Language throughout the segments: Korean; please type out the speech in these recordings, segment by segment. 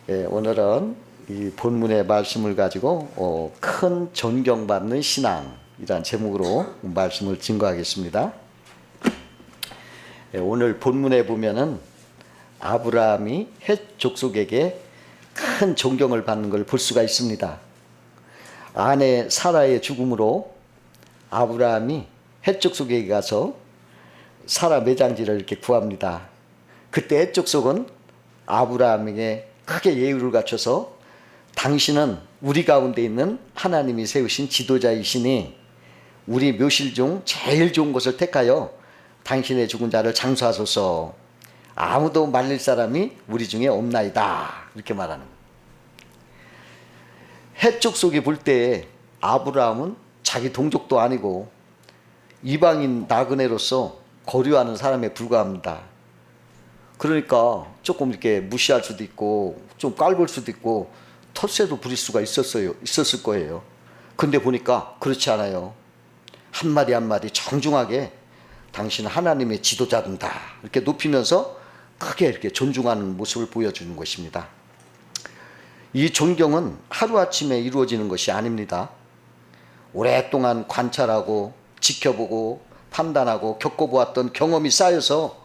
오늘은 이 본문의 말씀을 가지고 큰 존경받는 신앙이란 제목으로 말씀을 증거하겠습니다. 오늘 본문에 보면은 아브라함이 헷 족속에게 큰 존경을 받는 걸 볼 수가 있습니다. 아내 사라의 죽음으로 아브라함이 헷 족속에게 가서 사라 매장지를 이렇게 구합니다. 그때 헷 족속은 아브라함에게 크게 예우를 갖춰서 당신은 우리 가운데 있는 하나님이 세우신 지도자이시니 우리 묘실 중 제일 좋은 것을 택하여 당신의 죽은 자를 장수하소서. 아무도 말릴 사람이 우리 중에 없나이다. 이렇게 말하는 거예요. 헷 족속이 볼 때 아브라함은 자기 동족도 아니고 이방인 나그네로서 거류하는 사람에 불과합니다. 그러니까 조금 이렇게 무시할 수도 있고 좀 깔볼 수도 있고 텃세도 부릴 수가 있었을 거예요. 근데 보니까 그렇지 않아요. 한마디 한마디 정중하게 당신은 하나님의 지도자다 이렇게 높이면서 크게 이렇게 존중하는 모습을 보여주는 것입니다. 이 존경은 하루아침에 이루어지는 것이 아닙니다. 오랫동안 관찰하고 지켜보고 판단하고 겪어보았던 경험이 쌓여서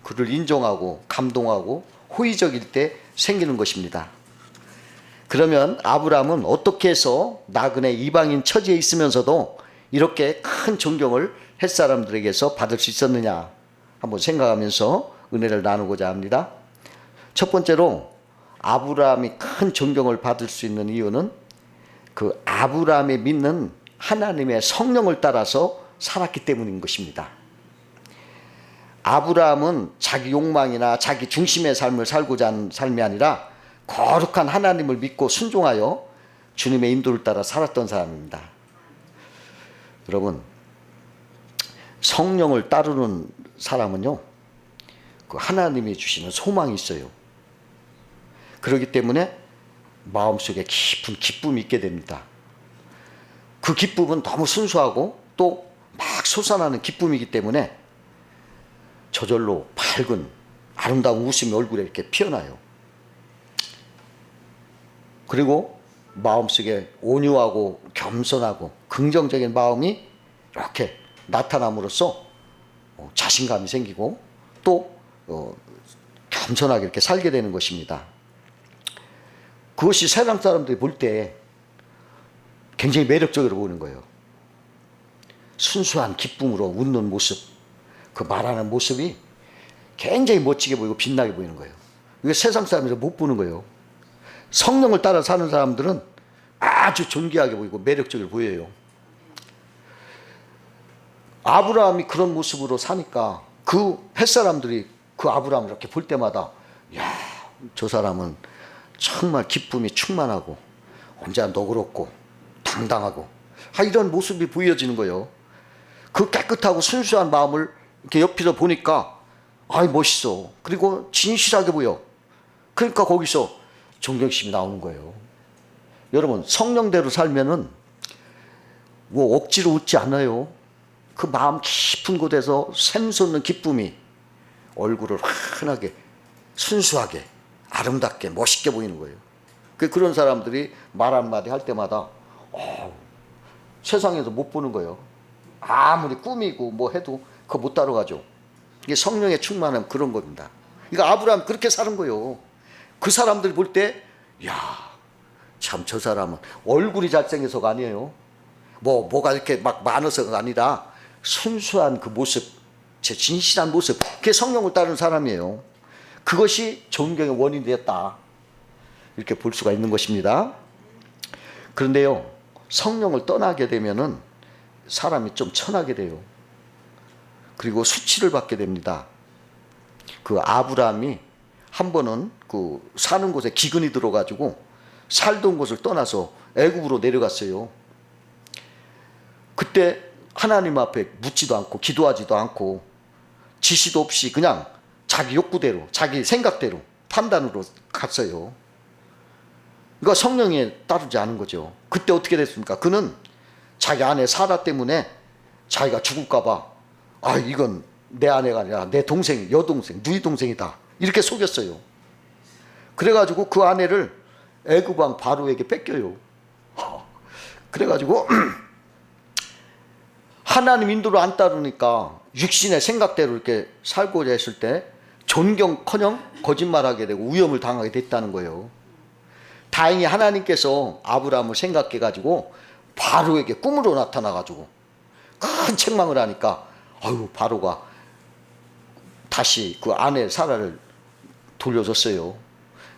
그를 인정하고 감동하고 호의적일 때 생기는 것입니다. 그러면 아브라함은 어떻게 해서 나그네 이방인 처지에 있으면서도 이렇게 큰 존경을 햇사람들에게서 받을 수 있었느냐 한번 생각하면서 은혜를 나누고자 합니다. 첫 번째로 아브라함이 큰 존경을 받을 수 있는 이유는 그 아브라함이 믿는 하나님의 성령을 따라서 살았기 때문인 것입니다. 아브라함은 자기 욕망이나 자기 중심의 삶을 살고자 하는 삶이 아니라 거룩한 하나님을 믿고 순종하여 주님의 인도를 따라 살았던 사람입니다. 여러분, 성령을 따르는 사람은요, 그 하나님이 주시는 소망이 있어요. 그렇기 때문에 마음속에 깊은 기쁨이 있게 됩니다. 그 기쁨은 너무 순수하고 또 막 솟아나는 기쁨이기 때문에 저절로 밝은 아름다운 웃음이 얼굴에 이렇게 피어나요. 그리고 마음속에 온유하고 겸손하고 긍정적인 마음이 이렇게 나타남으로써 자신감이 생기고 또 겸손하게 이렇게 살게 되는 것입니다. 그것이 세상 사람들이 볼 때 굉장히 매력적으로 보이는 거예요. 순수한 기쁨으로 웃는 모습, 그 말하는 모습이 굉장히 멋지게 보이고 빛나게 보이는 거예요. 이게 세상 사람들이 못 보는 거예요. 성령을 따라 사는 사람들은 아주 존귀하게 보이고 매력적으로 보여요. 아브라함이 그런 모습으로 사니까 그 햇사람들이 그 아브라함을 이렇게 볼 때마다 야, 저 사람은 정말 기쁨이 충만하고 언제나 너그럽고 당당하고 이런 모습이 보여지는 거예요. 그 깨끗하고 순수한 마음을 이렇게 옆에서 보니까 멋있어. 그리고 진실하게 보여. 그러니까 거기서 존경심이 나오는 거예요. 여러분, 성령대로 살면은 뭐 억지로 웃지 않아요. 그 마음 깊은 곳에서 샘솟는 기쁨이 얼굴을 환하게 순수하게 아름답게 멋있게 보이는 거예요. 그런 사람들이 말 한마디 할 때마다 세상에서 못 보는 거예요. 아무리 꾸미고 뭐 해도 그거 못 따라가죠. 이게 성령의 충만함 그런 겁니다. 그러니까 아브라함 그렇게 사는 거예요. 그 사람들 볼 때 야, 참 저 사람은 얼굴이 잘생겨서가 아니에요. 뭐가 이렇게 막 많아서가 아니라 순수한 그 모습, 제 진실한 모습, 그게 성령을 따르는 사람이에요. 그것이 존경의 원인이 되었다. 이렇게 볼 수가 있는 것입니다. 그런데요, 성령을 떠나게 되면은 사람이 좀 천하게 돼요. 그리고 수치를 받게 됩니다. 그 아브라함이 한 번은 그 사는 곳에 기근이 들어가지고 살던 곳을 떠나서 애굽으로 내려갔어요. 그때 하나님 앞에 묻지도 않고 기도하지도 않고 지시도 없이 그냥 자기 욕구대로 자기 생각대로 판단으로 갔어요. 그러니까 성령에 따르지 않은 거죠. 그때 어떻게 됐습니까? 그는 자기 아내 사라 때문에 자기가 죽을까 봐 이건 내 아내가 아니라 내 동생, 여동생, 누이 동생이다 이렇게 속였어요. 그래가지고 그 아내를 애굽 왕 바로에게 뺏겨요. 그래가지고 하나님 인도를 안 따르니까 육신의 생각대로 이렇게 살고자 했을 때 존경커녕 거짓말하게 되고 위험을 당하게 됐다는 거예요. 다행히 하나님께서 아브라함을 생각해가지고 바로에게 꿈으로 나타나가지고 큰 책망을 하니까 아유, 바로가 다시 그 아내 사라를 돌려줬어요.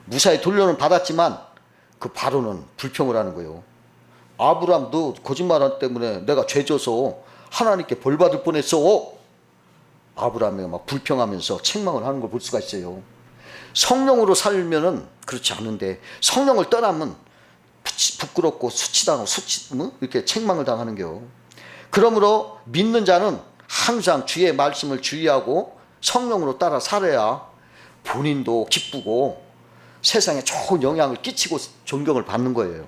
무사히 돌려는 받았지만 그 바로는 불평을 하는 거예요. 아브라함, 너 거짓말 때문에 내가 죄져서 하나님께 벌 받을 뻔했어. 아브라함이 막 불평하면서 책망을 하는 걸 볼 수가 있어요. 성령으로 살면은 그렇지 않은데 성령을 떠나면 부끄럽고 수치당하고 이렇게 책망을 당하는 겨. 그러므로 믿는 자는 항상 주의 말씀을 주의하고 성령으로 따라 살아야 본인도 기쁘고 세상에 좋은 영향을 끼치고 존경을 받는 거예요.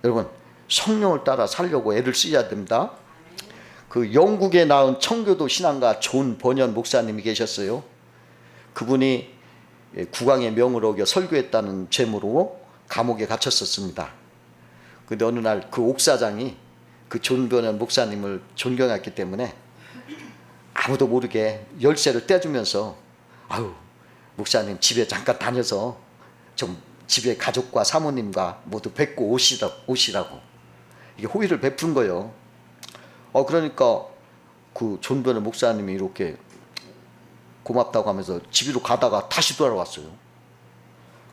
여러분, 성령을 따라 살려고 애를 써야 됩니다. 그 영국에 나온 청교도 신앙가 존 버년 목사님이 계셨어요. 그분이 국왕의 명을 어겨 설교했다는 죄물로 감옥에 갇혔었습니다. 근데 어느 날 그 옥사장이 그 존 버년 목사님을 존경했기 때문에 아무도 모르게 열쇠를 떼주면서 아유, 목사님 집에 잠깐 다녀서 좀 집에 가족과 사모님과 모두 뵙고 오시라고 이게 호의를 베푼 거예요. 그러니까 그 존 버년 목사님이 이렇게 고맙다고 하면서 집으로 가다가 다시 돌아왔어요.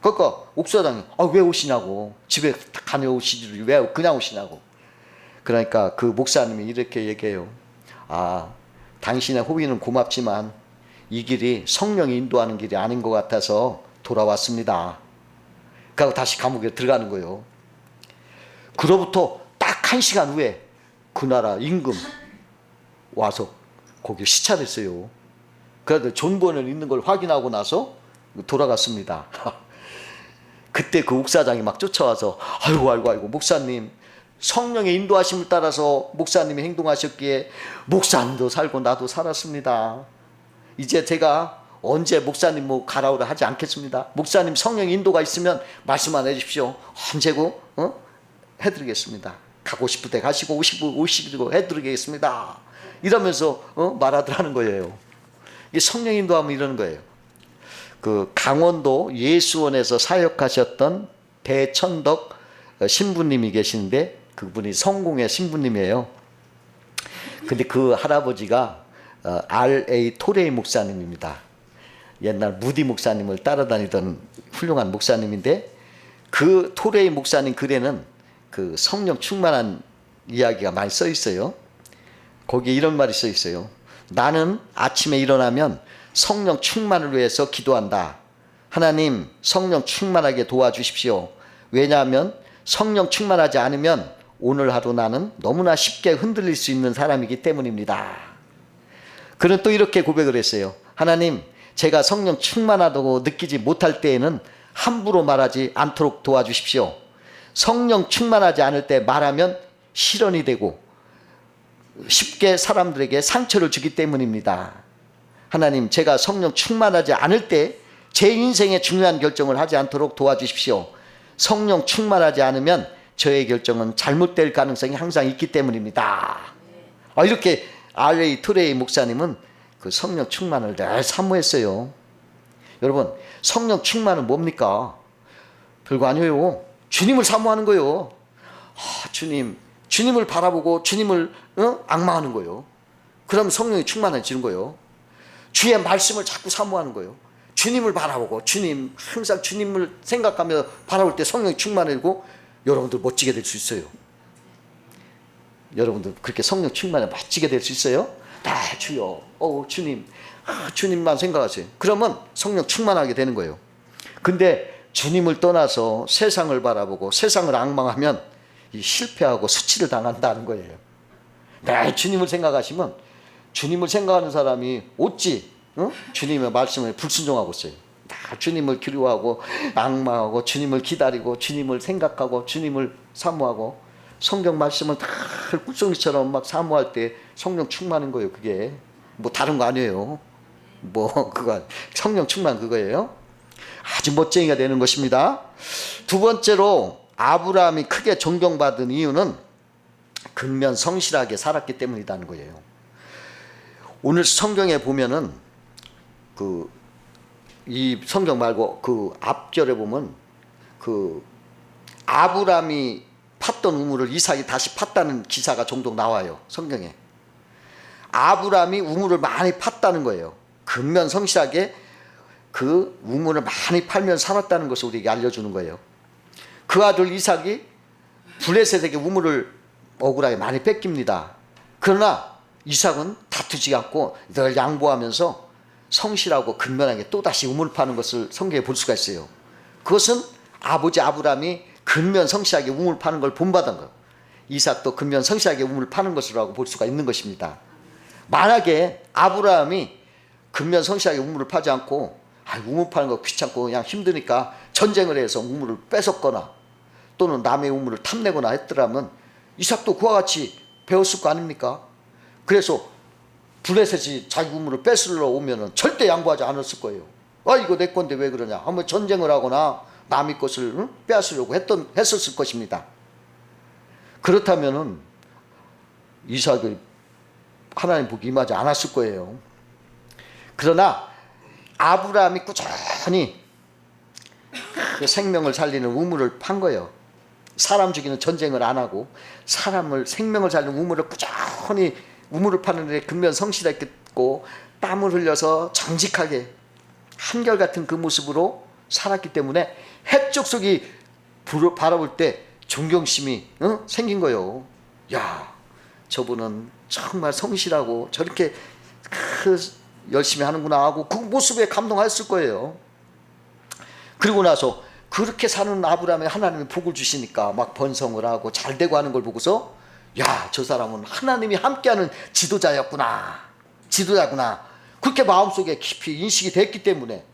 그러니까 옥사장이 왜 오시냐고, 집에 다녀오시지 왜 그냥 오시냐고. 그러니까 그 목사님이 이렇게 얘기해요. 당신의 호의는 고맙지만 이 길이 성령이 인도하는 길이 아닌 것 같아서 돌아왔습니다. 그리고 다시 감옥에 들어가는 거예요. 그로부터 딱 1시간 후에 그 나라 임금 와서 거기 시찰했어요. 그래도 존 버년 있는 걸 확인하고 나서 돌아갔습니다. 그때 그 옥사장이 막 쫓아와서 아이고 목사님, 성령의 인도하심을 따라서 목사님이 행동하셨기에 목사님도 살고 나도 살았습니다. 이제 제가 언제 목사님 뭐 가라오라 하지 않겠습니다. 목사님 성령 인도가 있으면 말씀만 해주십시오. 언제고 해드리겠습니다. 가고 싶을 때 가시고 오시고 해드리겠습니다. 이러면서 말하더라는 거예요. 이게 성령 인도하면 이러는 거예요. 그 강원도 예수원에서 사역하셨던 대천덕 신부님이 계시는데 그분이 성공의 신부님이에요. 근데 그 할아버지가 R.A. 토레이 목사님입니다. 옛날 무디 목사님을 따라다니던 훌륭한 목사님인데 그 토레이 목사님 글에는 그 성령 충만한 이야기가 많이 써 있어요. 거기에 이런 말이 써 있어요. 나는 아침에 일어나면 성령 충만을 위해서 기도한다. 하나님, 성령 충만하게 도와주십시오. 왜냐하면 성령 충만하지 않으면 오늘 하루 나는 너무나 쉽게 흔들릴 수 있는 사람이기 때문입니다. 그는 또 이렇게 고백을 했어요. 하나님, 제가 성령 충만하다고 느끼지 못할 때에는 함부로 말하지 않도록 도와주십시오. 성령 충만하지 않을 때 말하면 실언이 되고 쉽게 사람들에게 상처를 주기 때문입니다. 하나님, 제가 성령 충만하지 않을 때 제 인생에 중요한 결정을 하지 않도록 도와주십시오. 성령 충만하지 않으면 저의 결정은 잘못될 가능성이 항상 있기 때문입니다. 이렇게 R.A. 토레이 목사님은 그 성령 충만을 늘 사모했어요. 여러분, 성령 충만은 뭡니까? 별거 아니에요. 주님을 사모하는 거예요. 주님을 바라보고 주님을 앙망하는 거예요. 그럼 성령이 충만해지는 거예요. 주의 말씀을 자꾸 사모하는 거예요. 주님을 바라보고 항상 주님을 생각하며 바라볼 때 성령이 충만해지고 여러분들 멋지게 될 수 있어요. 여러분들 그렇게 성령 충만해 멋지게 될 수 있어요? 주여, 주님, 주님만 생각하세요. 그러면 성령 충만하게 되는 거예요. 근데 주님을 떠나서 세상을 바라보고 세상을 앙망하면 실패하고 수치를 당한다는 거예요. 주님을 생각하시면 주님을 생각하는 사람이 어찌 주님의 말씀에 불순종하고 있어요. 주님을 그리워하고 앙망하고 주님을 기다리고 주님을 생각하고 주님을 사모하고 성경 말씀을 다 꿀송이처럼 막 사모할 때 성령 충만한 거예요. 그게 뭐 다른 거 아니에요. 그거 성령 충만 그거예요. 아주 멋쟁이가 되는 것입니다. 두 번째로 아브라함이 크게 존경받은 이유는 근면 성실하게 살았기 때문이라는 거예요. 오늘 성경에 보면은 이 성경 말고 그 앞절에 보면 그 아브라함이 팠던 우물을 이삭이 다시 팠다는 기사가 종종 나와요. 성경에. 아브라함이 우물을 많이 팠다는 거예요. 근면 성실하게 그 우물을 많이 팔면 살았다는 것을 우리에게 알려주는 거예요. 그 아들 이삭이 블레셋에게 우물을 억울하게 많이 뺏깁니다. 그러나 이삭은 다투지 않고 늘 양보하면서 성실하고 근면하게 또다시 우물 파는 것을 성경에 볼 수가 있어요. 그것은 아버지 아브라함이 근면 성실하게 우물 파는 걸 본받은 거예요. 이삭도 근면 성실하게 우물 파는 것이라고 볼 수가 있는 것입니다. 만약에 아브라함이 근면 성실하게 우물을 파지 않고 우물 파는 거 귀찮고 그냥 힘드니까 전쟁을 해서 우물을 뺏었거나 또는 남의 우물을 탐내거나 했더라면 이삭도 그와 같이 배웠을 거 아닙니까? 그래서 블레셋이 자기 우물을 뺏으러 오면은 절대 양보하지 않았을 거예요. 이거 내 건데 왜 그러냐? 한번 전쟁을 하거나 남의 것을 빼앗으려고 했었을 것입니다. 그렇다면은 이삭이 하나님 복이 임하지 않았을 거예요. 그러나 아브라함이 꾸준히 그 생명을 살리는 우물을 판 거예요. 사람 죽이는 전쟁을 안 하고 생명을 살리는 우물을 꾸준히 우물을 파는 데 근면 성실했고 땀을 흘려서 정직하게 한결같은 그 모습으로 살았기 때문에 해족속이 바라볼 때 존경심이 생긴 거예요. 야, 저분은 정말 성실하고 저렇게 열심히 하는구나 하고 그 모습에 감동했을 거예요. 그리고 나서 그렇게 사는 아브라함에 하나님이 복을 주시니까 막 번성을 하고 잘 되고 하는 걸 보고서 야, 저 사람은 하나님이 함께하는 지도자구나. 그렇게 마음속에 깊이 인식이 됐기 때문에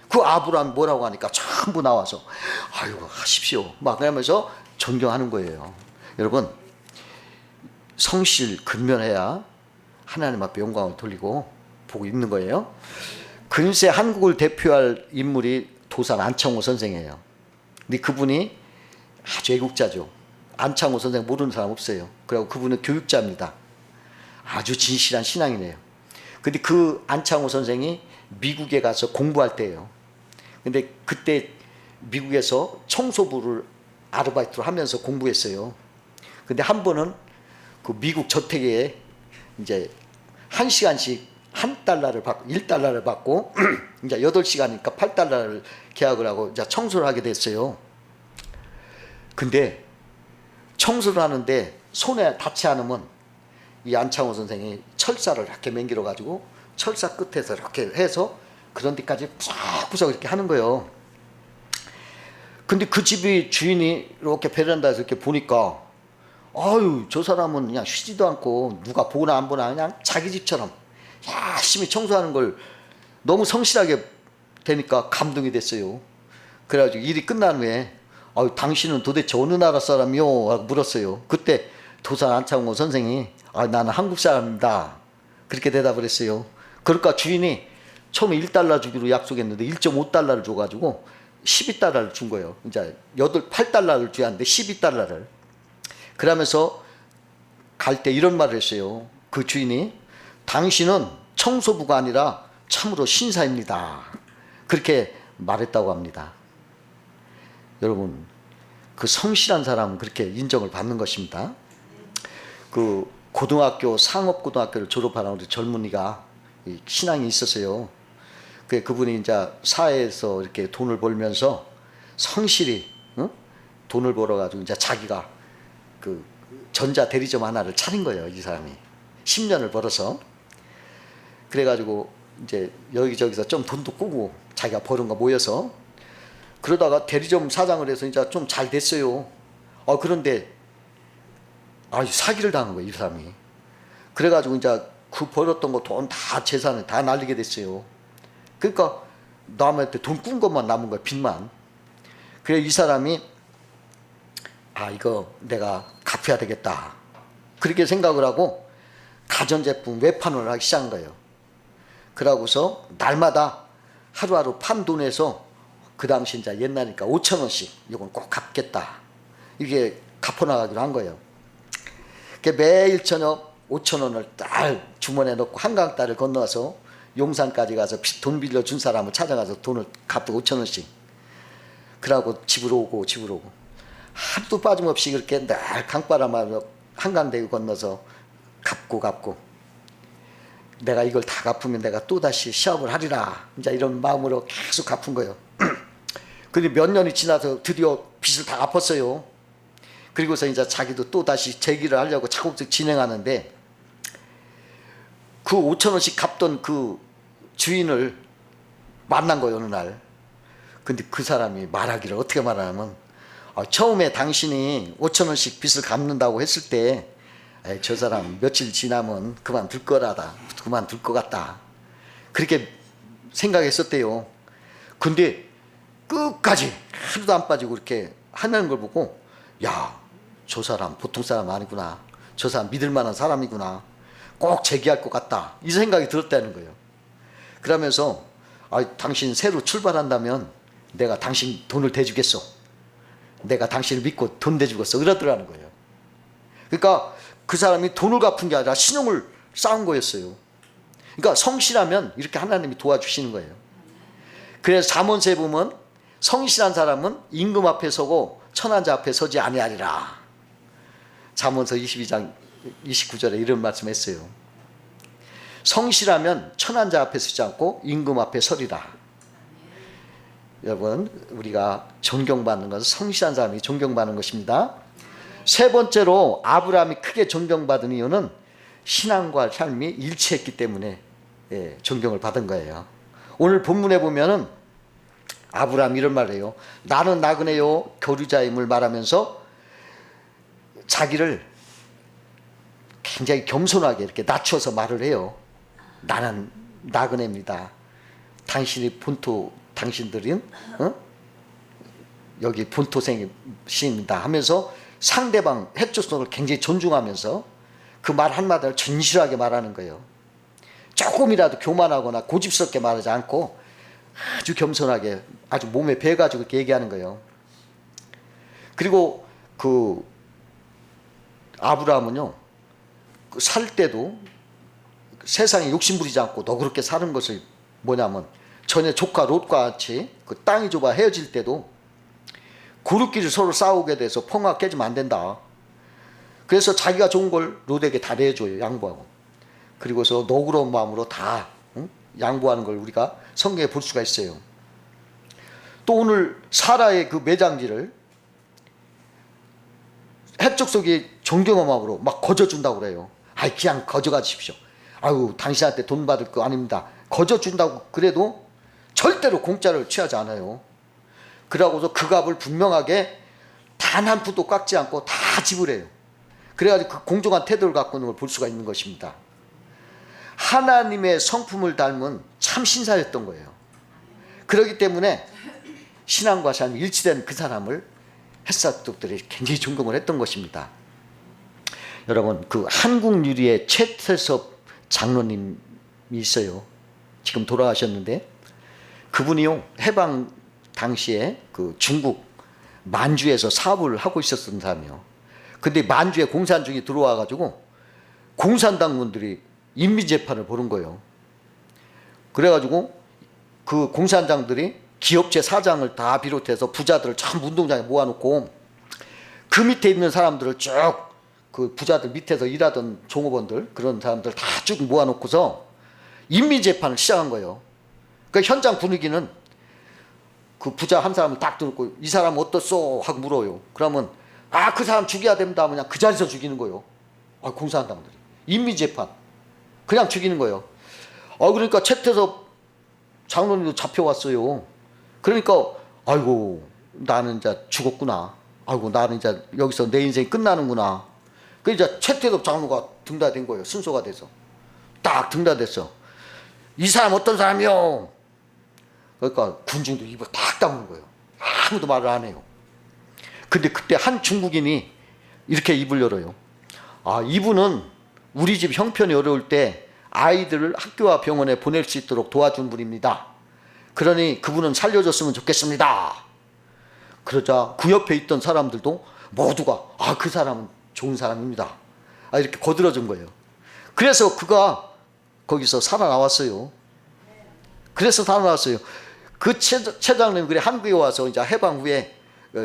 그 아브라함이 뭐라고 하니까 전부 나와서 아이고 하십시오 막 그러면서 존경하는 거예요. 여러분, 성실 근면해야 하나님 앞에 영광을 돌리고 보고 있는 거예요. 근세 한국을 대표할 인물이 도산 안창호 선생이에요. 근데 그분이 아주 애국자죠. 안창호 선생 모르는 사람 없어요. 그리고 그분은 교육자입니다. 아주 진실한 신앙이네요. 근데 그 안창호 선생이 미국에 가서 공부할 때예요. 근데 그때 미국에서 청소부를 아르바이트로 하면서 공부했어요. 근데 한 번은 그 미국 저택에 이제 1시간씩 $1달러를 받고 이제 8시간이니까 $8를 계약을 하고 이제 청소를 하게 됐어요. 근데 청소를 하는데 손에 닿지 않으면 이 안창호 선생이 철사를 이렇게 맹기로 가지고 철사 끝에서 이렇게 해서 그런 데까지 구석구석 이렇게 하는 거예요. 근데 그 집이 주인이 이렇게 베란다에서 이렇게 보니까 아유, 저 사람은 그냥 쉬지도 않고 누가 보나 안 보나 그냥 자기 집처럼 열심히 청소하는 걸 너무 성실하게 되니까 감동이 됐어요. 그래가지고 일이 끝난 후에 아유, 당신은 도대체 어느 나라 사람이요? 라고 물었어요. 그때 도산 안창호 선생이 나는 한국 사람입니다. 그렇게 대답을 했어요. 그러니까 주인이 처음에 $1 주기로 약속했는데 $1.5를 줘가지고 $12를 준 거예요. 이제 8달러를 줘야 하는데 $12를. 그러면서 갈 때 이런 말을 했어요. 그 주인이 당신은 청소부가 아니라 참으로 신사입니다. 그렇게 말했다고 합니다. 여러분, 그 성실한 사람은 그렇게 인정을 받는 것입니다. 그 고등학교 상업고등학교를 졸업하는 우리 젊은이가 신앙이 있었어요. 그분이 이제 사회에서 이렇게 돈을 벌면서 성실히 돈을 벌어가지고 이제 자기가 그 전자 대리점 하나를 차린 거예요. 이 사람이 10년을 벌어서. 그래가지고 이제 여기저기서 좀 돈도 꾸고 자기가 버는 거 모여서 그러다가 대리점 사장을 해서 이제 좀 잘 됐어요. 그런데 사기를 당한 거예요, 이 사람이. 그래가지고 이제 그 벌었던 거 돈 다 재산을 다 날리게 됐어요. 그러니까 남한테 돈 꾼 것만 남은 거예요, 빚만. 그래 이 사람이 이거 내가 갚아야 되겠다. 그렇게 생각을 하고 가전제품 외판을 하기 시작한 거예요. 그러고서 날마다 하루하루 판 돈에서 그 당시 이제 옛날이니까 5,000원씩 이건 꼭 갚겠다. 이게 갚아나가기로 한 거예요. 매일 저녁 5,000원을 딱 주머니에 넣고 한강다리를 건너서 용산까지 가서 돈 빌려준 사람을 찾아가서 돈을 갚고 5,000원씩. 그러고 집으로 오고 하루도 빠짐없이 그렇게 날 강바람하며 한강대교 건너서 갚고 내가 이걸 다 갚으면 내가 또다시 시합을 하리라. 이제 이런 마음으로 계속 갚은 거예요. 근데 몇 년이 지나서 드디어 빚을 다 갚았어요. 그리고서 이제 자기도 또다시 재기를 하려고 차곡차곡 진행하는데 그 5,000원씩 갚던 그 주인을 만난 거예요, 어느 날. 근데 그 사람이 말하기를 어떻게 말하냐면 처음에 당신이 5,000원씩 빚을 갚는다고 했을 때 저 사람 며칠 지나면 그만둘 것 같다. 그렇게 생각했었대요. 근데 끝까지 하루도 안 빠지고 이렇게 하는 걸 보고 야, 저 사람 보통 사람 아니구나. 저 사람 믿을 만한 사람이구나. 꼭 재기할 것 같다. 이 생각이 들었다는 거예요. 그러면서 당신 새로 출발한다면 내가 당신 돈을 대주겠어. 내가 당신을 믿고 돈 대주겠어. 이러더라는 거예요. 그러니까 그 사람이 돈을 갚은 게 아니라 신용을 쌓은 거였어요. 그러니까 성실하면 이렇게 하나님이 도와주시는 거예요. 그래서 잠언서에 보면 성실한 사람은 임금 앞에 서고 천한 자 앞에 서지 아니하리라. 잠언서 22장 29절에 이런 말씀했어요. 성실하면 천한 자 앞에 서지 않고 임금 앞에 서리라. 여러분, 우리가 존경받는 것은 성실한 사람이 존경받는 것입니다. 세 번째로 아브라함이 크게 존경받은 이유는 신앙과 삶이 일치했기 때문에 존경을 받은 거예요. 오늘 본문에 보면은 아브라함이 이런 말을 해요. 나는 나그네요 교류자임을 말하면서 자기를 굉장히 겸손하게 이렇게 낮춰서 말을 해요. 나는 나그네입니다. 당신들은 여기 본토생이십니다 하면서 상대방 핵조선을 굉장히 존중하면서 그 말 한마디를 진실하게 말하는 거예요. 조금이라도 교만하거나 고집스럽게 말하지 않고 아주 겸손하게 아주 몸에 배가지고 이렇게 얘기하는 거예요. 그리고 그 아브라함은요, 살 때도 세상에 욕심 부리지 않고 너그럽게 사는 것을 뭐냐면 전에 조카 롯과 같이 그 땅이 좁아 헤어질 때도 그룹끼리 서로 싸우게 돼서 평화 깨지면 안 된다. 그래서 자기가 좋은 걸 롯에게 다 내줘요. 양보하고. 그리고서 너그러운 마음으로 다 양보하는 걸 우리가 성경에 볼 수가 있어요. 또 오늘 사라의 그 매장지를 핵족속이 존경의 마음으로 막 거저준다고 그래요. 그냥 거저가 주십시오. 당신한테 돈 받을 거 아닙니다. 거저준다고 그래도 절대로 공짜를 취하지 않아요. 그러고서 그 값을 분명하게 단 한 푼도 깎지 않고 다 지불해요. 그래가지고 그 공정한 태도를 갖고 있는 걸 볼 수가 있는 것입니다. 하나님의 성품을 닮은 참 신사였던 거예요. 그렇기 때문에 신앙과 삶이 일치된 그 사람을 햇사족들이 굉장히 존경을 했던 것입니다. 여러분, 그 한국유리의 최태섭 장로님이 있어요. 지금 돌아가셨는데 그분이요, 해방 당시에 그 중국 만주에서 사업을 하고 있었던 사람이요. 근데 만주에 공산주의 들어와가지고 공산당원들이 인민재판을 보는 거예요. 그래가지고 그 공산당들이 기업체 사장을 다 비롯해서 부자들을 전부 운동장에 모아놓고 그 밑에 있는 사람들을 쭉 그 부자들 밑에서 일하던 종업원들 그런 사람들 다 쭉 모아놓고서 인민재판을 시작한 거예요. 그 현장 분위기는 그 부자 한 사람을 딱 들고 이 사람 어떻소 하고 물어요. 그러면 그 사람 죽여야 됩니다. 그냥 그 자리에서 죽이는 거예요. 공산당들이 인민재판 그냥 죽이는 거예요. 그러니까 최태섭 장로님도 잡혀왔어요. 그러니까 아이고 나는 이제 죽었구나. 나는 이제 여기서 내 인생이 끝나는구나. 그 이제 최태섭 장로가 등단된 거예요. 순서가 돼서 딱 등단됐어. 이 사람 어떤 사람이요? 그러니까 군중도 입을 딱 다무는 거예요. 아무도 말을 안 해요. 근데 그때 한 중국인이 이렇게 입을 열어요. 이분은 우리 집 형편이 어려울 때 아이들을 학교와 병원에 보낼 수 있도록 도와준 분입니다. 그러니 그분은 살려줬으면 좋겠습니다. 그러자 그 옆에 있던 사람들도 모두가 그 사람은 좋은 사람입니다. 이렇게 거들어준 거예요. 그래서 그가 거기서 살아나왔어요. 그래서 살아나왔어요. 그 최장로님 그래 한국에 와서 이제 해방 후에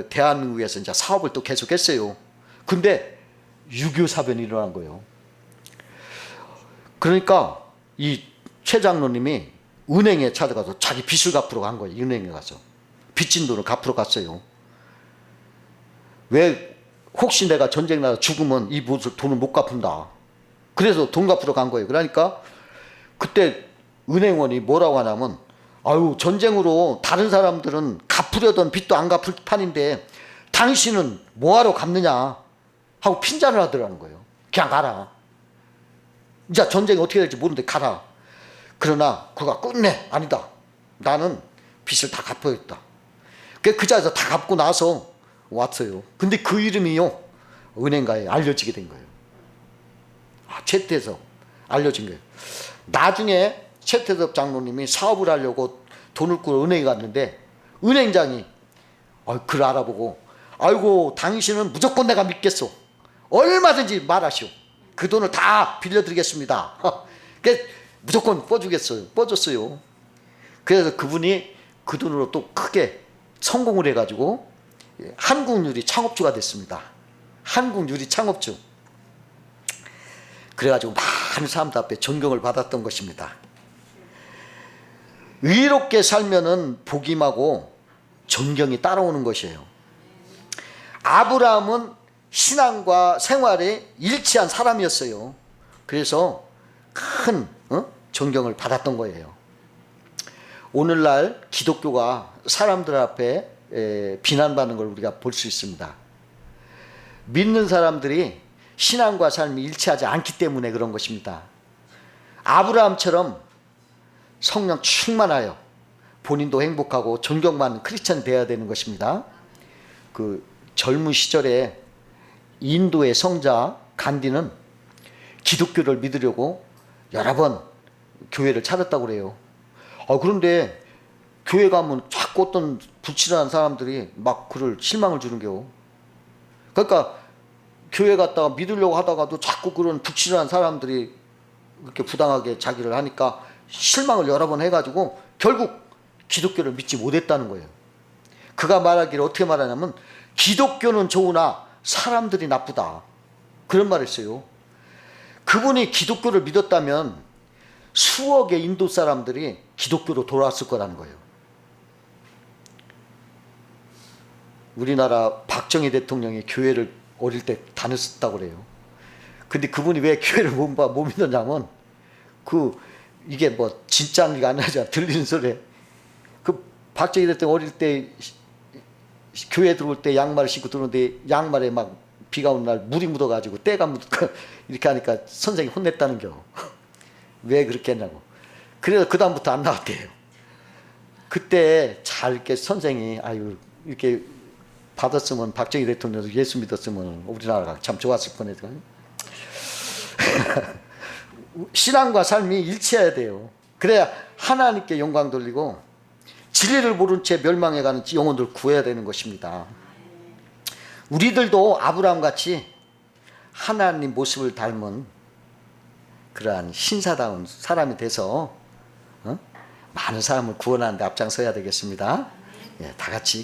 대한민국에서 이제 사업을 또 계속했어요. 근데 유교 사변이 일어난 거예요. 그러니까 이 최장로님이 은행에 찾아가서 자기 빚을 갚으러 간 거예요. 은행에 가서 빚진 돈을 갚으러 갔어요. 왜 혹시 내가 전쟁 나서 죽으면 이 돈을 못 갚는다. 그래서 돈 갚으러 간 거예요. 그러니까 그때 은행원이 뭐라고 하냐면 전쟁으로 다른 사람들은 갚으려던 빚도 안 갚을 판인데 당신은 뭐하러 갚느냐 하고 핀잔을 하더라는 거예요. 그냥 가라. 이제 전쟁이 어떻게 될지 모르는데 가라. 그러나 그가 끝내 아니다. 나는 빚을 다 갚아야겠다. 그 자리에서 다 갚고 나서 왔어요. 근데 그 이름이요 은행가에 알려지게 된 거예요. 최태섭 알려진 거예요. 나중에 최태섭 장로님이 사업을 하려고 돈을 꾸러 은행에 갔는데 은행장이 그걸 알아보고 아이고 당신은 무조건 내가 믿겠소. 얼마든지 말하시오. 그 돈을 다 빌려드리겠습니다. 무조건 뻗줬어요. 그래서 그분이 그 돈으로 또 크게 성공을 해가지고 한국유리 창업주가 됐습니다. 한국유리 창업주. 그래가지고 많은 사람들 앞에 존경을 받았던 것입니다. 의롭게 살면은 복임하고 존경이 따라오는 것이에요. 아브라함은 신앙과 생활에 일치한 사람이었어요. 그래서 큰 존경을 받았던 거예요. 오늘날 기독교가 사람들 앞에 비난받는 걸 우리가 볼 수 있습니다. 믿는 사람들이 신앙과 삶이 일치하지 않기 때문에 그런 것입니다. 아브라함처럼 성령 충만하여 본인도 행복하고 존경받는 크리스찬 되어야 되는 것입니다. 그 젊은 시절에 인도의 성자 간디는 기독교를 믿으려고 여러 번 교회를 찾았다고 그래요. 그런데 교회 가면 자꾸 어떤 불친한 사람들이 막 그를 실망을 주는 겨. 그러니까 교회 갔다가 믿으려고 하다가도 자꾸 그런 불친한 사람들이 이렇게 부당하게 자기를 하니까 실망을 여러 번 해가지고 결국 기독교를 믿지 못했다는 거예요. 그가 말하기를 어떻게 말하냐면 기독교는 좋으나 사람들이 나쁘다. 그런 말을 했어요. 그분이 기독교를 믿었다면 수억의 인도 사람들이 기독교로 돌아왔을 거라는 거예요. 우리나라 박정희 대통령이 교회를 어릴 때 다녔었다고 그래요. 근데 그분이 왜 교회를 못 믿었냐면 이게 뭐 진짜인가 안 하자 들리는 소리. 그 박정희 대통령 어릴 때 교회 들어올 때 양말을 신고 들어오는데 양말에 막 비가 오는 날 물이 묻어가지고 때가 묻고 이렇게 하니까 선생님이 혼냈다는 겨. 왜 그렇게 했냐고. 그래서 그 다음부터 안 나왔대요. 그때 잘 이렇게 선생이 이렇게 받았으면 박정희 대통령도 예수 믿었으면 우리나라가 참 좋았을 뻔했죠. 신앙과 삶이 일치해야 돼요. 그래야 하나님께 영광 돌리고 진리를 모른 채 멸망해가는 영혼들 구해야 되는 것입니다. 우리들도 아브라함같이 하나님 모습을 닮은 그러한 신사다운 사람이 돼서 많은 사람을 구원하는 데 앞장서야 되겠습니다. 다 같이